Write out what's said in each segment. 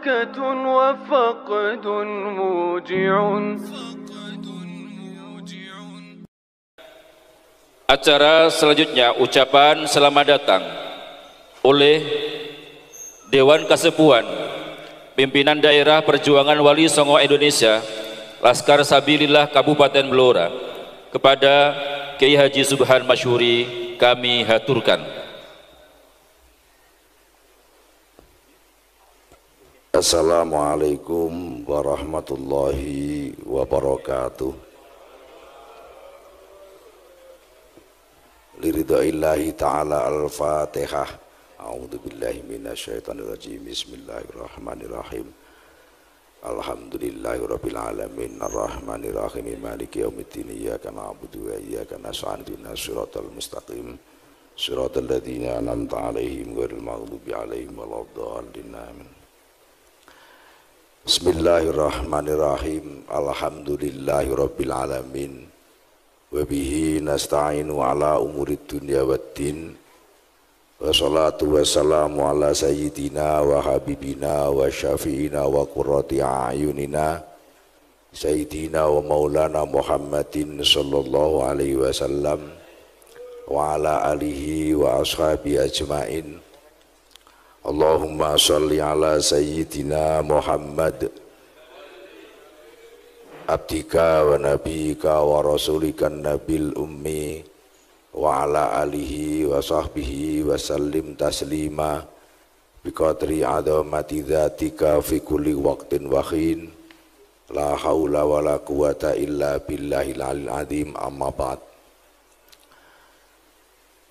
بركة وفقد موجع. Acara selanjutnya ucapan selamat datang oleh Dewan Kasepuhan Pimpinan Daerah Perjuangan Wali Songo Indonesia Laskar Sabilillah Kabupaten Blora kepada Kiai Haji Subhan Masyhuri kami haturkan. Assalamualaikum warahmatullahi wabarakatuh. Liridaillahi ta'ala al-fatihah. A'udzubillahi minasyaitonirrajim. Bismillahirrahmanirrahim. Alhamdulillahi rabbil alamin arrahmanirrahim maliki yaumiddin iyyaka na'budu wa iyyaka nasta'in ihdinas siratal mustaqim siratal ladzina an'amta 'alaihim ghairil maghdubi 'alaihim waladdallin amin. Bismillahirrahmanirrahim. Alhamdulillahi rabbil alamin wa bihi nasta'inu ala umurid dunya waddin. Wassalatu wassalamu ala sayyidina wa habibina wa syafi'ina wa qurrati a'yunina sayyidina wa maulana Muhammadin sallallahu alaihi wasallam wa ala alihi wa ashabi ajmain. Allahumma sholli ala sayyidina Muhammad abdika wa nabiyika wa rasulika nabil ummi wa ala alihi wa sahbihi wa sallim taslima biqadri adhamati dzatika fi kulli waqtin wa hin la haula wa la quwata illa billahil alil azim. Amma ba'd.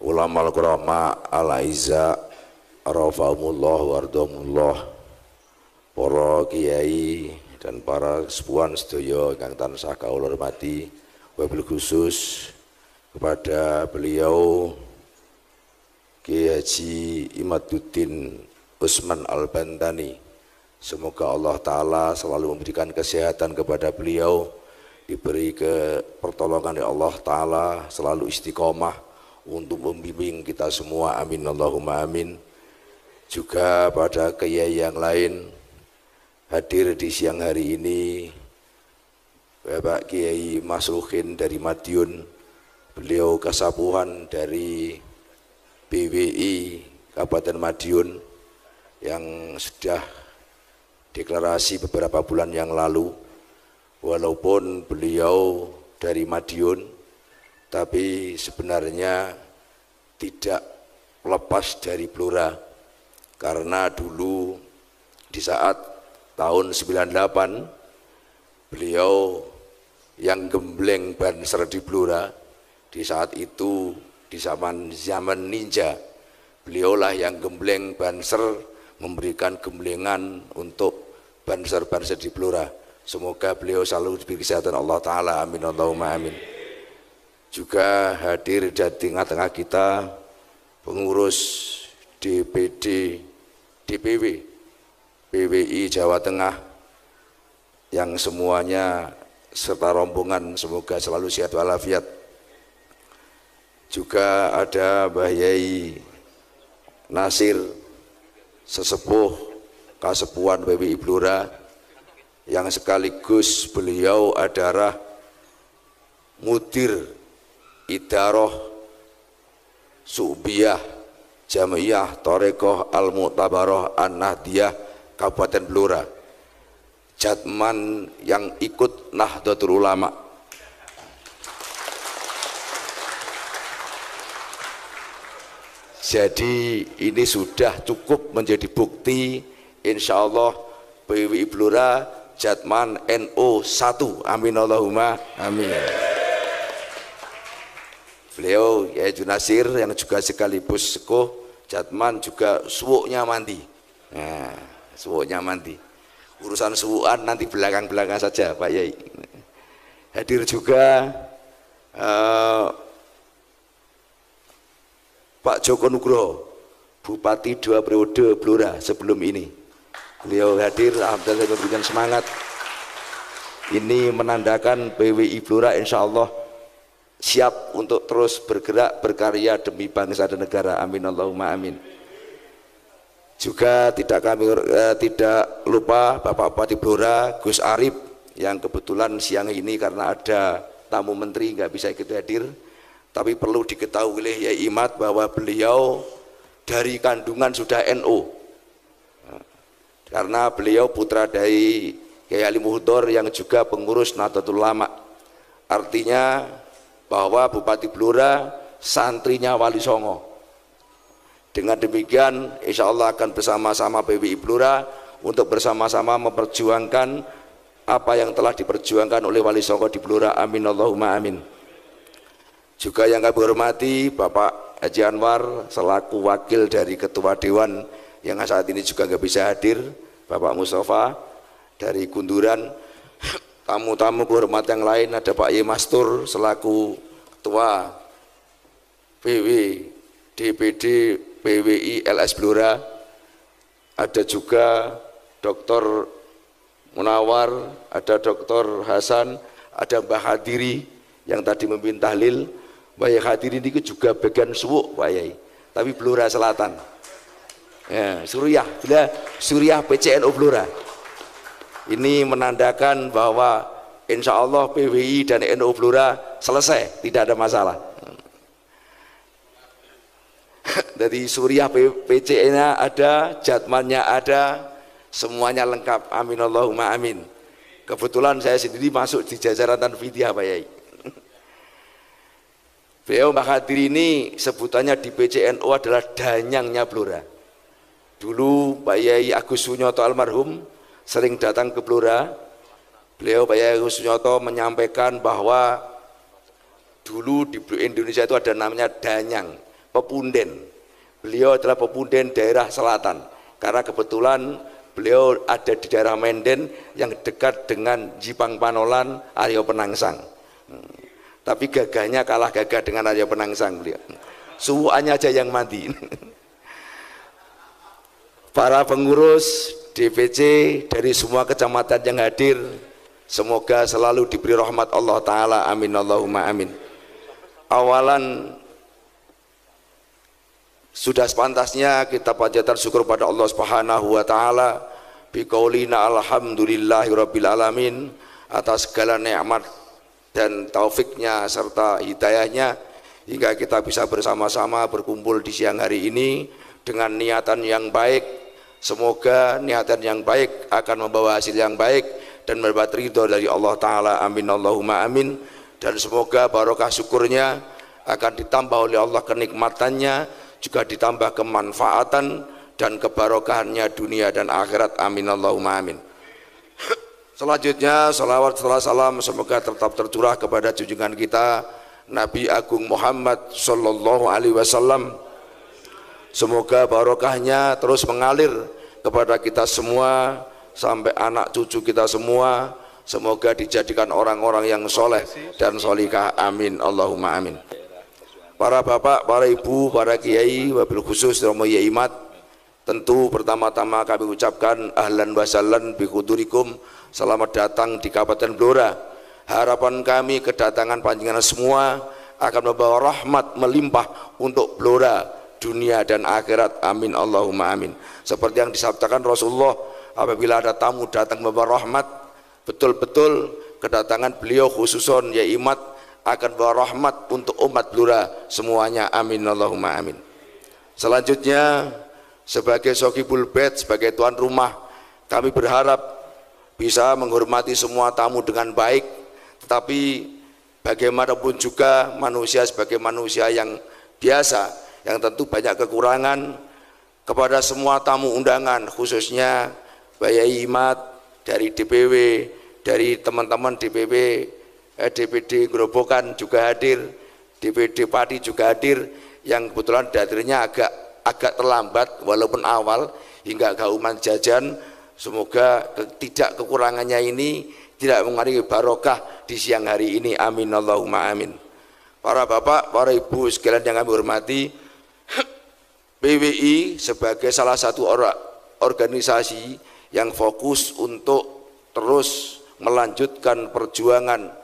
Ulama al-qurama al-aiza arafahumullah wardhamullah, para kiai dan para sepuhan sedaya ingkang tansah kawula hormati, wabil khusus kepada beliau Kiai Haji Imaduddin Usman Al-Bantani. Semoga Allah Ta'ala selalu memberikan kesehatan kepada beliau, diberi pertolongan oleh Allah Ta'ala, selalu istiqomah untuk membimbing kita semua, amin Allahumma amin. Juga pada kiai yang lain hadir di siang hari ini Bapak Kiai Masruhin dari Madiun, beliau Kasapuhan dari BWI Kabupaten Madiun yang sudah deklarasi beberapa bulan yang lalu. Walaupun beliau dari Madiun, tapi sebenarnya tidak lepas dari Blora, karena dulu di saat tahun 98 beliau yang gembleng Banser di Blora. Di saat itu di zaman ninja, beliaulah yang gembleng Banser, memberikan gemblengan untuk Banser di Blora. Semoga beliau selalu diberi kesehatan Allah Ta'ala, amin Allahumma amin. Juga hadir di tengah-tengah kita pengurus DPD DPW PWI Jawa Tengah yang semuanya serta rombongan semoga selalu sehat walafiat. Juga ada Mbah Yai Nasir, sesepuh Kasepuhan PWI Blora, yang sekaligus beliau adalah mudir Idaroh Su'biyah Jamiyah Thorekoh Al-Mu'tabaroh An-Nahdiyah Kabupaten Blora, jatman yang ikut Nahdlatul Ulama. Jadi ini sudah cukup menjadi bukti, insya Allah PWI Blora jatman NO 1, amin Allahumma amin. Beliau Yai Nasir yang juga sekaligus sekoh jatman juga suwuknya mandi. Nah, suwuknya mandi. Urusan suwukan nanti belakang-belakang saja Pak Yai. Hadir juga Pak Joko Nugroho, Bupati 2 periode Blora sebelum ini. Beliau hadir, alhamdulillah memberikan semangat. Ini menandakan PWI Blora insya Allah siap untuk terus bergerak berkarya demi bangsa dan negara, amin Allahumma amin. Juga tidak lupa Bapak Bupati Blora Gus Arif yang kebetulan siang ini karena ada tamu menteri nggak bisa ikut hadir, tapi perlu diketahui oleh Yai Imat bahwa beliau dari kandungan sudah NU, karena beliau putra dari Kiai Ali Muhdor yang juga pengurus Nahdlatul Ulama. Artinya bahwa Bupati Blora santrinya Wali Songo. Dengan demikian insya Allah akan bersama-sama PWI Blora untuk bersama-sama memperjuangkan apa yang telah diperjuangkan oleh Wali Songo di Blora. Amin Allahumma amin. Juga yang kami hormati Bapak Haji Anwar selaku wakil dari Ketua Dewan yang saat ini juga nggak bisa hadir, Bapak Mustafa dari Kunduran, tamu-tamu kehormatan yang lain, ada Pak Yemastur selaku Ketua PW DPD PWI LS Blora, ada juga Dr. Munawar, ada Dr. Hasan, ada Mbah Hadiri yang tadi memimpin tahlil. Mbah Hadiri ini juga bagian suwuk Pak Yai, tapi Blora Selatan. Ya, Suriah PCNU Blora. Ini menandakan bahwa insya Allah PWI dan NU Blora selesai, tidak ada masalah. Dari Suriah PCN-nya ada, Jatmannya ada, semuanya lengkap. Amin Allahumma amin. Kebetulan saya sendiri masuk di jajaran Tanfidiyah Pak Yai. Beliau Mbah Hadir ini sebutannya di PCNU adalah danyangnya Blora. Dulu Pak Yai Agus Sunyoto almarhum sering datang ke Blora. Beliau Pak Yai Agus Sunyoto menyampaikan bahwa dulu di Indonesia itu ada namanya danyang, pepunden. Beliau adalah pepunden daerah selatan karena kebetulan beliau ada di daerah Menden yang dekat dengan Jipang Panolan, Aryo Penangsang. Tapi gagahnya kalah gagah dengan Aryo Penangsang beliau. Suhuannya aja yang mati. Para pengurus DPC dari semua kecamatan yang hadir, semoga selalu diberi rahmat Allah Ta'ala. Amin Allahumma amin. Awalan sudah sepantasnya kita panjatkan syukur pada Allah Subhanahu wa taala biqaulina alhamdulillahirabbil alamin atas segala nikmat dan taufiknya serta hidayahnya hingga kita bisa bersama-sama berkumpul di siang hari ini dengan niatan yang baik. Semoga niatan yang baik akan membawa hasil yang baik dan mendapat ridho dari Allah Ta'ala. Amin Allahumma amin. Dan semoga barokah syukurnya akan ditambah oleh Allah kenikmatannya, juga ditambah kemanfaatan dan kebarokahannya dunia dan akhirat. Amin Allahumma amin. Selanjutnya salawat serta salam semoga tetap tercurah kepada junjungan kita Nabi Agung Muhammad Sallallahu Alaihi Wasallam. Semoga barokahnya terus mengalir kepada kita semua sampai anak cucu kita semua. Semoga dijadikan orang-orang yang soleh dan solikah. Amin Allahumma amin. Para bapak, para ibu, para kiai, wabil khusus Romo Yai Imat, tentu pertama-tama kami ucapkan ahlan wa sahlan bi hudurikum, selamat datang di Kabupaten Blora. Harapan kami kedatangan panjenengan semua akan membawa rahmat melimpah untuk Blora, dunia dan akhirat. Amin Allahumma amin. Seperti yang disabdakan Rasulullah, apabila ada tamu datang membawa rahmat, betul-betul kedatangan beliau khususon Yai Imat akan bawa rahmat untuk umat Blora semuanya. Amin Allahumma amin. Selanjutnya sebagai Sokibul Bait, sebagai tuan rumah, kami berharap bisa menghormati semua tamu dengan baik, tetapi bagaimanapun juga manusia sebagai manusia yang biasa yang tentu banyak kekurangan. Kepada semua tamu undangan khususnya Pak Yai Imat dari DPW, dari teman-teman DPW DPD Grobogan juga hadir, DPD Pati juga hadir, yang kebetulan hadirnya agak terlambat walaupun awal hingga gauman jajan. Semoga tidak kekurangannya ini tidak mengaruhi barokah di siang hari ini. Amin Allahumma amin. Para bapak, para ibu sekalian yang kami hormati, PWI sebagai salah satu organisasi yang fokus untuk terus melanjutkan perjuangan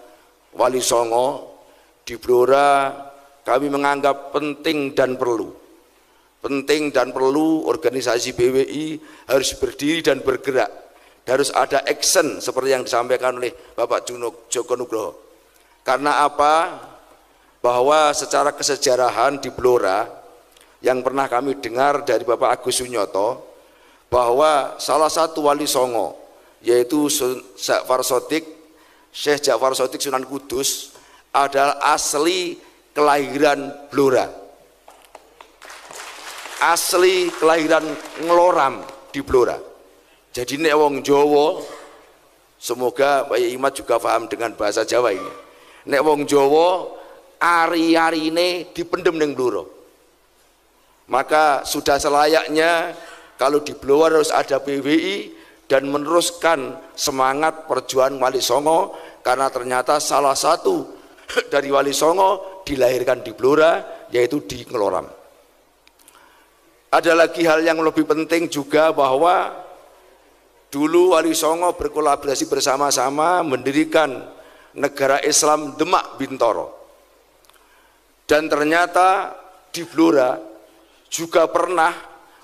Wali Songo di Blora, kami menganggap penting dan perlu penting dan perlu organisasi PWI harus berdiri dan bergerak, harus ada action seperti yang disampaikan oleh Bapak Joko Nugroho. Karena apa? Bahwa secara kesejarahan di Blora yang pernah kami dengar dari Bapak Agus Sunyoto, bahwa salah satu wali songo yaitu Syekh Ja'far Shadiq Sunan Kudus adalah asli kelahiran Blora, asli kelahiran Ngloram di Blora. Jadi nek wong Jawa, semoga Pak Imat juga paham dengan bahasa Jawa ini. Nek wong Jawa ari-arine dipendem ning Blora. Maka sudah selayaknya kalau di Blora harus ada PWI dan meneruskan semangat perjuangan Wali Songo, karena ternyata salah satu dari Wali Songo dilahirkan di Blora, yaitu di Ngloram. Ada lagi hal yang lebih penting juga, bahwa dulu Wali Songo berkolaborasi bersama-sama mendirikan negara Islam Demak Bintoro. Dan ternyata di Blora juga pernah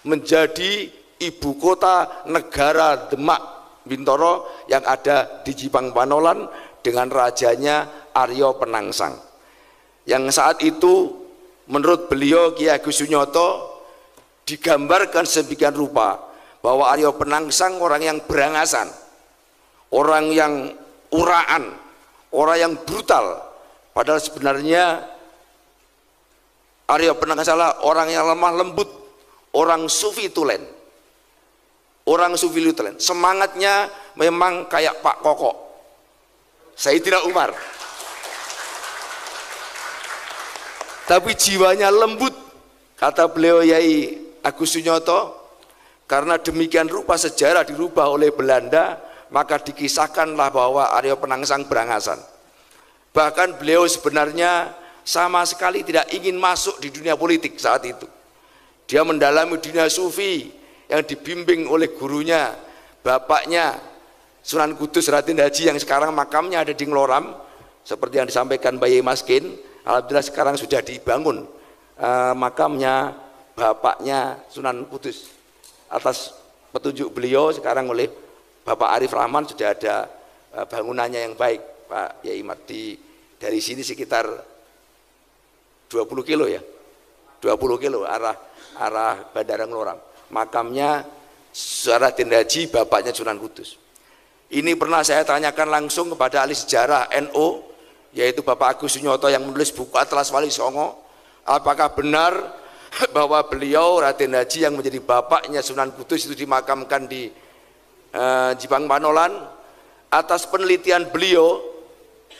menjadi ibu kota negara Demak Bintoro yang ada di Jipang Panolan dengan rajanya Aryo Penangsang. Yang saat itu menurut beliau Ki Agus Sunyoto digambarkan sedemikian rupa bahwa Aryo Penangsang orang yang berangasan, orang yang uraan, orang yang brutal. Padahal sebenarnya Aryo Penangsang adalah orang yang lemah lembut, orang sufi tulen. Orang sufi tulen. Semangatnya memang kayak Pak Koko, Sayyidina Umar. Tapi jiwanya lembut, kata beliau Yai Agus Sunyoto. Karena demikian rupa sejarah dirubah oleh Belanda, maka dikisahkanlah bahwa Aryo Penangsang berangasan. Bahkan beliau sebenarnya sama sekali tidak ingin masuk di dunia politik saat itu. Dia mendalami dunia sufi yang dibimbing oleh gurunya, bapaknya Sunan Kudus Raden Haji yang sekarang makamnya ada di Ngloram, seperti yang disampaikan Bayi Maskin. Alhamdulillah sekarang sudah dibangun makamnya bapaknya Sunan Kudus. Atas petunjuk beliau sekarang oleh Bapak Arif Rahman sudah ada bangunannya yang baik, Pak Yai Mat. Dari sini sekitar 20 kilo ya, 20 kilo arah Bandara Ngloram. Makamnya Raden Haji, bapaknya Sunan Kudus. Ini pernah saya tanyakan langsung kepada ahli sejarah NU, yaitu Bapak Agus Sunyoto yang menulis buku Atlas Wali Songo, apakah benar bahwa beliau Raden Haji yang menjadi bapaknya Sunan Kudus itu dimakamkan di Jipang Panolan. Atas penelitian beliau,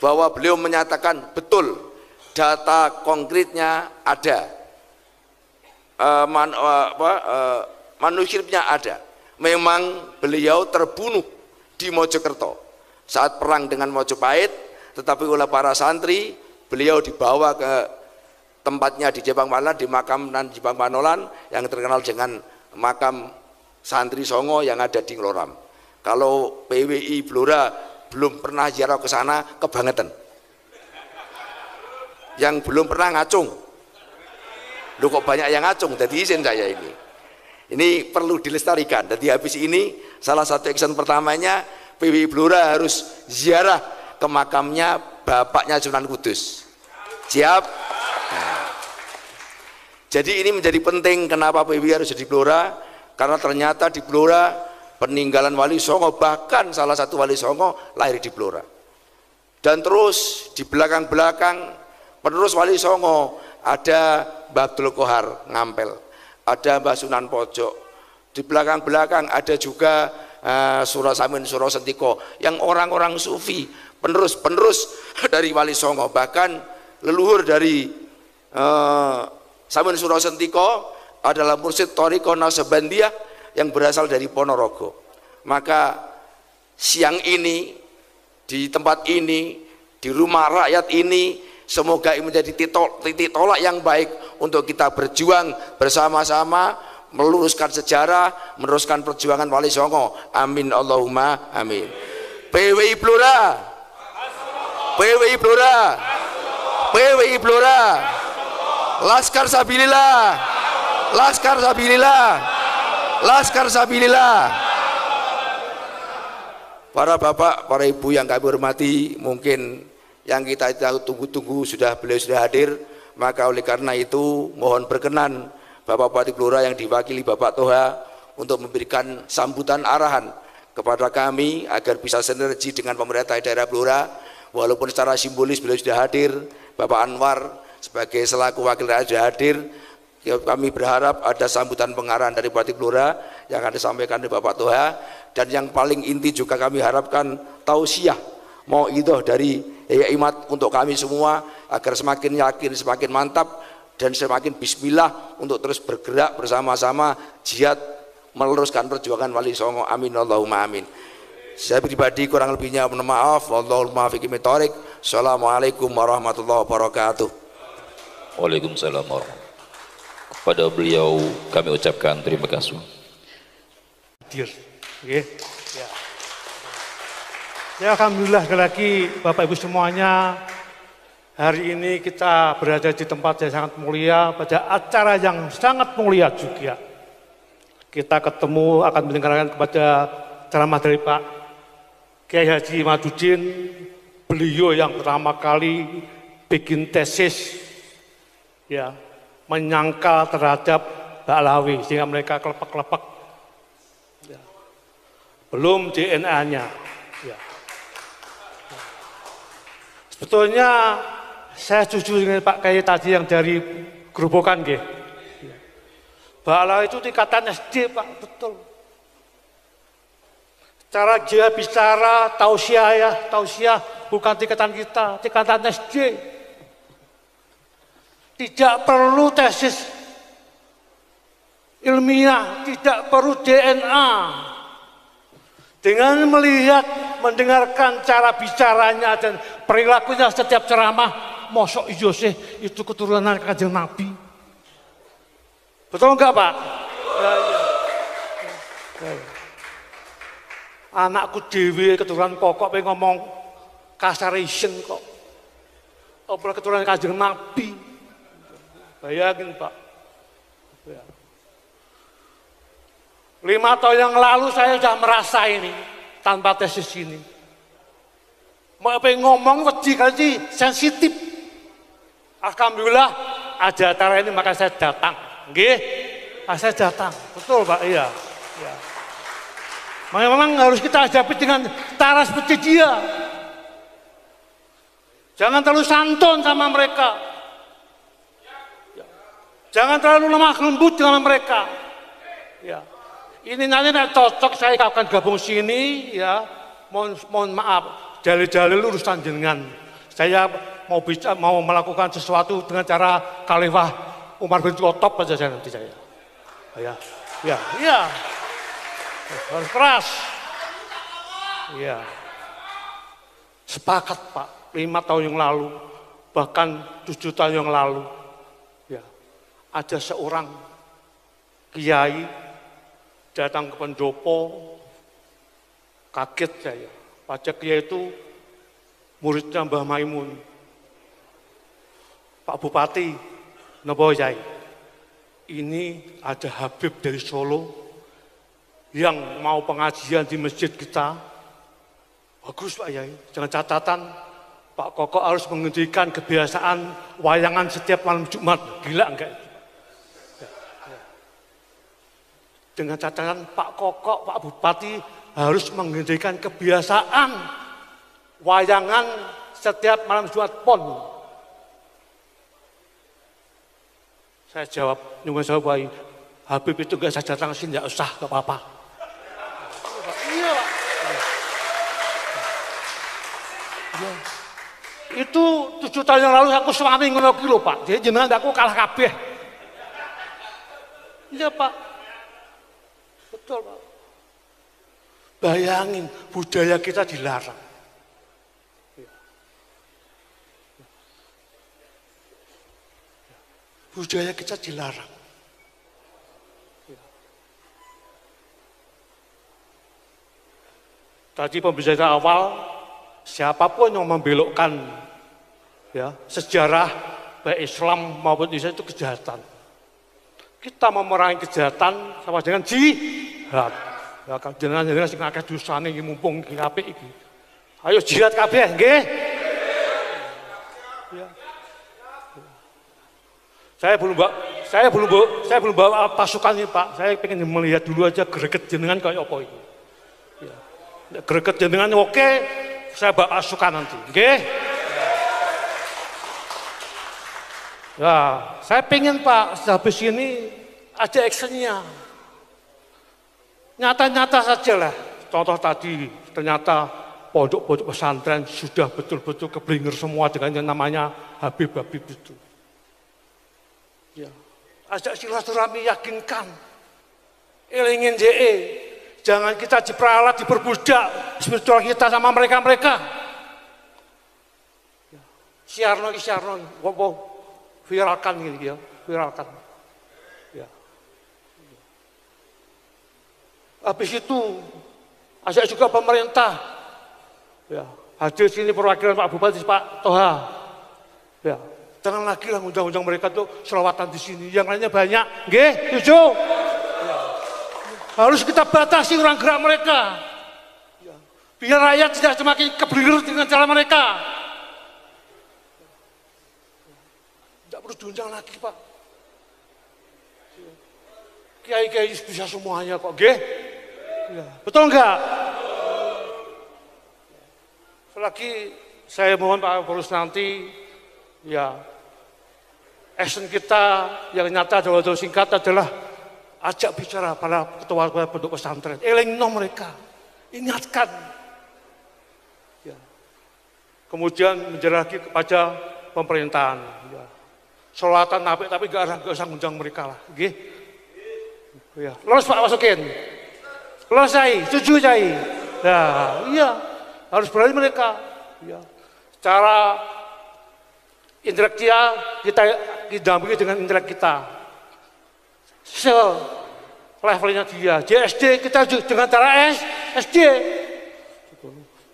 bahwa beliau menyatakan betul data konkretnya ada, manuskripnya ada. Memang beliau terbunuh di Mojokerto saat perang dengan Mojopahit, tetapi oleh para santri beliau dibawa ke tempatnya di Jipang Panolan, di makam Jipang Panolan yang terkenal dengan makam santri Songo yang ada di Ngloram. Kalau PWI Blora belum pernah ziarah ke sana, kebangetan. Yang belum pernah ngacung, lu kok banyak yang ngacung, jadi izin saya ini. Ini perlu dilestarikan. Jadi habis ini salah satu action pertamanya PWI Blora harus ziarah ke makamnya bapaknya Sunan Kudus. Siap? Nah. Jadi ini menjadi penting kenapa PWI harus di Blora, karena ternyata di Blora peninggalan Wali Songo, bahkan salah satu Wali Songo lahir di Blora. Dan terus di belakang-belakang penerus Wali Songo ada Mbah Abdul Kohar Ngampel, ada Mbah Sunan Pojok. Di belakang-belakang ada juga Suro Samin Suro Sentiko yang orang-orang sufi, penerus dari Wali Songo. Bahkan leluhur dari Samin Suro Sentiko adalah mursyid Thariqah Naqsabandiyah yang berasal dari Ponorogo. Maka siang ini di tempat ini, di rumah rakyat ini, semoga ini menjadi titik tolak yang baik untuk kita berjuang bersama-sama meluruskan sejarah, meneruskan perjuangan Wali Songo. Amin Allahumma amin. PWI Blora, PWI Blora, PWI Blora, Laskar Sabilillah, Laskar Sabilillah. Laskar Sabilillah. Para bapak, para ibu yang kami hormati, mungkin yang kita tunggu-tunggu beliau sudah hadir, maka oleh karena itu mohon berkenan Bapak Bupati Blora yang diwakili Bapak Toha untuk memberikan sambutan arahan kepada kami agar bisa sinergi dengan pemerintah daerah Blora. Walaupun secara simbolis beliau sudah hadir, Bapak Anwar sebagai selaku wakil rakyat sudah hadir. Ya, kami berharap ada sambutan pengarahan dari Bupati Blora yang akan disampaikan oleh Bapak Toha, dan yang paling inti juga kami harapkan tausiah mauidhah dari Yai Imat untuk kami semua agar semakin yakin, semakin mantap dan semakin bismillah untuk terus bergerak bersama-sama jihad meluruskan perjuangan Wali Songo. Amin Allahumma amin. Saya pribadi kurang lebihnya mohon maaf. Wallahul muwaffiq ila thoriq. Assalamualaikum warahmatullahi wabarakatuh. Waalaikumsalam warahmatullahi. Kepada beliau kami ucapkan terima kasih. Hadir, okay. Ya, alhamdulillah sekali lagi Bapak Ibu semuanya, hari ini kita berada di tempat yang sangat mulia, pada acara yang sangat mulia juga. Kita ketemu akan mendengarkan kepada ceramah dari Pak Kiai Haji Madudin, beliau yang pertama kali bikin tesis, ya, menyangkal terhadap Ba'alawi sehingga mereka kelepek-kelepek, ya. Belum DNA-nya, ya. Sebetulnya saya setuju dengan Pak Kiai tadi yang dari Gerobokan, ya. Ba'alawi itu tingkatan SD, Pak, betul. Cara dia bicara tausiah bukan tingkatan kita, tingkatan SD. Tidak perlu tesis ilmiah, tidak perlu DNA. Dengan melihat, mendengarkan cara bicaranya dan perilakunya setiap ceramah, mosok iya sih itu keturunan Kanjeng Nabi. Betul enggak, Pak? Ya. Anakku dewe keturunan pokok pengen ngomong kasarisen kok. Apa keturunan Kanjeng Nabi? Bayangin, Pak. 5 tahun yang lalu saya sudah merasa ini tanpa tesis ini. Mau pengen ngomong wedi kali sensitif. Alhamdulillah ada acara ini maka saya datang. Nggih, saya datang. Betul, Pak. Iya. Ya. Memang harus kita hadapi dengan cara seperti dia. Jangan terlalu santun sama mereka. Jangan terlalu lemah lembut dengan mereka. Ya. Ini nanti cocok saya akan gabung sini, ya. Mohon maaf, dalil-dalil urusan jenengan. Saya mau melakukan sesuatu dengan cara Khalifah Umar bin Khattab saja nanti saya. Ya. Harus keras. Ya. Sepakat, Pak. 5 tahun yang lalu, bahkan 7 tahun yang lalu, ya, ada seorang kiai datang ke pendopo, kaget saya. Pajak kiai itu muridnya Mbah Maimun. Pak Bupati, napa Yai? Ini ada Habib dari Solo yang mau pengajian di masjid kita. Bagus, Pak Yai. Dengan catatan Pak Koko harus menghentikan kebiasaan wayangan setiap malam Jumat. Gila enggak? Dengan catatan Pak Koko, Pak Bupati harus menghentikan kebiasaan wayangan setiap malam Jumat Pon. Saya jawab, nyungun saya Pak, Habib itu enggak saya datang sini, enggak usah, enggak apa-apa. Iya, Pak. Ya. Itu 7 tahun yang lalu aku suami ngono ki lho, Pak. Jadi jenengan aku kalah kabeh. Iya, Pak. Betul, Pak. Bayangin budaya kita dilarang. Budaya kita dilarang. Tadi pembicaraan awal, siapapun yang membelokkan, ya, sejarah baik Islam maupun Islam itu kejahatan. kita memerangi kejahatan sama dengan jihad. Ya kan jenengan sing akeh dosane iki mumpung iki apik iki. Ayo jihad kabeh nggih. Ya. Saya belum bawa pasukan ini Pak. Saya pengen melihat dulu aja greget jenengan kayak apa itu. Ya. Greget jenengan oke, saya bawa pasukan nanti. Oke? Ya, saya pengen Pak habis ini ada actionnya. Nyata-nyata saja lah. Contoh tadi ternyata pondok-pondok pesantren sudah betul-betul keblinger semua dengan yang namanya Habib-Habib itu. Ya. Ajak silaturahmi, yakinkan. Elingin JE. Jangan kita diperalat, diperbudak spiritual kita sama mereka-mereka. Ya. Siarno, viralkan gitu ya, viralkan. Ya. Habis itu ajak juga pemerintah. Ya, hadir sini perwakilan Pak Bupati, Pak Toha. Ya, jangan lagi lah undang-undang mereka tuh selawatan di sini. Yang lainnya banyak, nggih, setuju? Ya. Harus kita batasi orang gerak mereka. Ya. Biar rakyat tidak semakin keblinger dengan cara mereka. Tidak perlu diundang lagi, Pak. Kiai-kiai bisa semuanya kok, nggih? Ya. Betul enggak? Selagi saya mohon Pak Polus nanti, ya, action kita yang nyata dalam singkat adalah ajak bicara para ketua pondok pesantren, elingno mereka, ingatkan. Ya. Kemudian menjeraki kepada pemerintahan. Ya. Sholatan tapi gak usah ngundang mereka lah, gitu. Ya. Lolos Pak masukin, lolos saya, setuju saya. Ya, iya. Harus berani mereka. Ya. Cara intelektual kita didampingi dengan intelek kita. Levelnya dia. JSD kita dengan cara SD.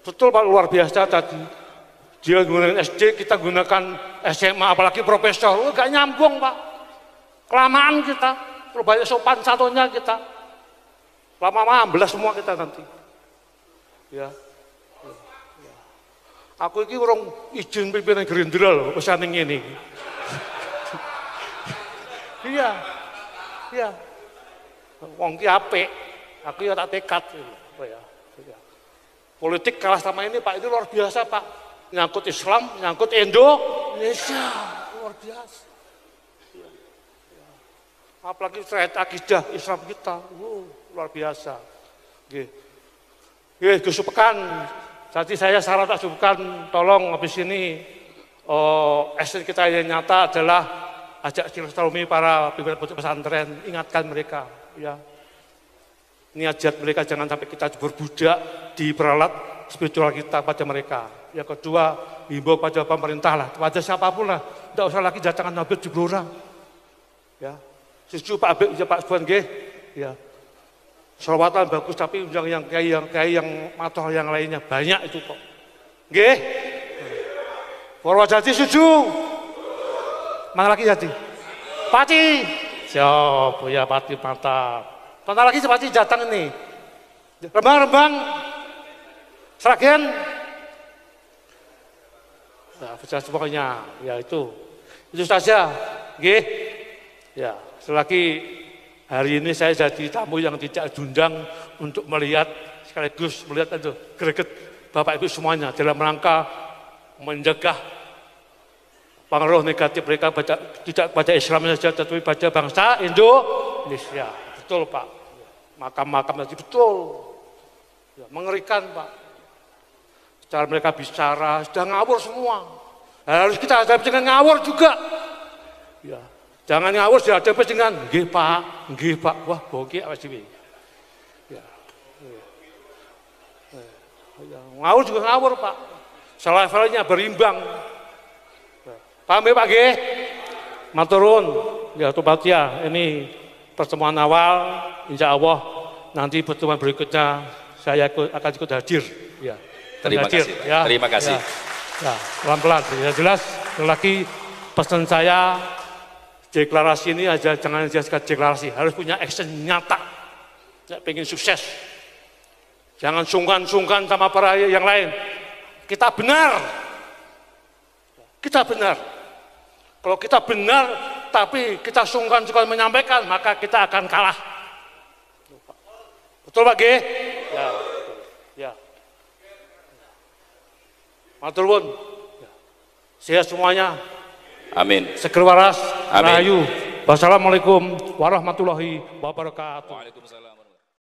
Betul Pak, luar biasa tadi. Dia gunakan SD, kita gunakan SMA, apalagi profesor. Enggak nyambung Pak. Kelamaan kita. Terlalu banyak sopan satunya kita. Lama-lama ambelas semua kita nanti. Ya. Aku ini orang izin pimpinan Gerindra loh, pesan ini. Iya, iya. Wong ki apik, aku ya tak tekad. Ya. Politik kalah sama ini Pak, itu luar biasa Pak. Nyangkut Islam, nyangkut Indonesia, luar biasa. Ya. Apalagi terkait akidah Islam kita, luar biasa. Gus Pekan. Tadi saya syarat asuhkan, tolong habis ini action kita yang nyata adalah ajak silaturahmi para pimpinan pondok pesantren, ingatkan mereka, ya. Ini ajak mereka jangan sampai kita berbudak diperalat spiritual kita pada mereka. Yang kedua, himbau pada pemerintah lah, pada siapapun lah, tidak usah lagi datangan Habib di Blora. Ya, setuju Pak Habib, ya Pak Subhan, ya. Sholawatan bagus, tapi undang yang kiai yang matoh yang lainnya banyak itu kok. Nggih? Purwojati setuju? Mana lagi Jati? Pati. Siap, ya Pati mantap. Mana lagi Pati datang ini? Rembang. Seragen. Nah, bisa pokoknya ya itu saja. Nggih? Ya, selagi hari ini saya jadi tamu yang tidak diundang untuk melihat sekaligus melihat itu greget Bapak Ibu semuanya dalam rangka mencegah pengaruh negatif mereka tidak pada Islam saja tetapi pada bangsa Indonesia. Betul Pak. Makam-makam tadi betul. Ya, mengerikan Pak. Cara mereka bicara sudah ngawur semua. Harus kita hadapi dengan ngawur juga. Ya. Jangan ngawur dihadapi dengan nggih Pak, wah bogek apa sih? Ya. Ngawur juga ngawur Pak. Levelnya berimbang. Paham ya Pak nggih? Maturun, ya tobat ya. Ini pertemuan awal, insya Allah nanti pertemuan berikutnya saya akan ikut hadir. Ya. Terima kasih. Ya. Terima kasih. Ya, pelan-pelan. Ya, jelas lagi pesan saya Deklarasi ini aja jangan sekedar deklarasi, harus punya action nyata. Saya pengen sukses. Jangan sungkan-sungkan sama para yang lain. Kita benar. Kita benar. Kalau kita benar, tapi kita sungkan-sungkan menyampaikan, maka kita akan kalah. Betul Pak G? Ya. Ya. Matur nuwun. Sehat semuanya. Amin. Seger waras, Amin. rahayu. Wassalamualaikum warahmatullahi wabarakatuh. Waalaikumsalam.